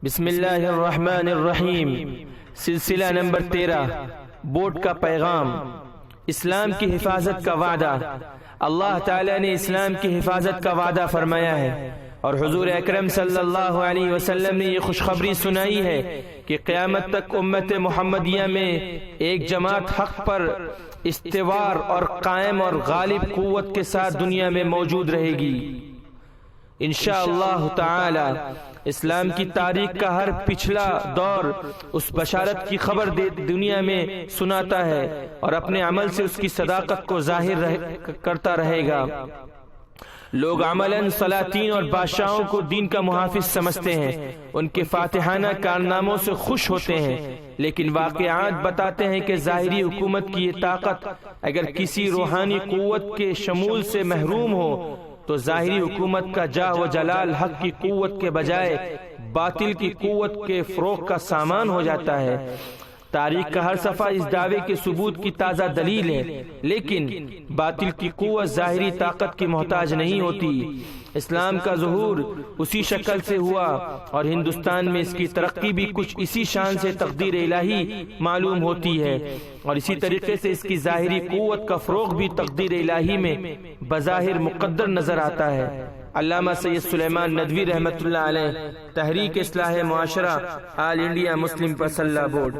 بسم اللہ الرحمن الرحیم، سلسلہ نمبر 13، ووٹ کا پیغام، اسلام کی حفاظت کا وعدہ۔ اللہ تعالیٰ نے اسلام کی حفاظت کا وعدہ فرمایا ہے، اور حضور اکرم صلی اللہ علیہ وسلم نے یہ خوشخبری سنائی ہے کہ قیامت تک امت محمدیہ میں ایک جماعت حق پر استوار اور قائم اور غالب قوت کے ساتھ دنیا میں موجود رہے گی انشاءاللہ تعالی۔ اسلام کی تاریخ کا ہر پچھلا دور اس بشارت کی خبر دنیا میں سناتا ہے اور اپنے عمل سے اس کی صداقت کو ظاہر کرتا رہے گا۔ لوگ عملاً سلاطین اور بادشاہوں کو دین کا محافظ سمجھتے ہیں، ان کے فاتحانہ کارناموں سے خوش ہوتے ہیں، لیکن واقعات بتاتے ہیں کہ ظاہری حکومت کی یہ طاقت اگر کسی روحانی قوت کے شمول سے محروم ہو تو ظاہری حکومت کا جاہ و جلال حق کی قوت کے بجائے باطل کی قوت کے فروغ کا سامان ہو جاتا ہے۔ تاریخ کا ہر صفحہ اس دعوے کے ثبوت کی تازہ دلیل ہے، لیکن باطل کی قوت ظاہری طاقت کی محتاج نہیں ہوتی۔ اسلام کا ظہور اسی شکل سے ہوا اور ہندوستان میں اس کی ترقی بھی کچھ اسی شان سے تقدیر الہی معلوم ہوتی ہے، اور اسی طریقے سے اس کی ظاہری قوت کا فروغ بھی تقدیر الہی میں بظاہر مقدر نظر آتا ہے۔ علامہ سید سلیمان ندوی رحمۃ اللہ علیہ، تحریک اصلاح معاشرہ، آل انڈیا مسلم پسندہ بورڈ۔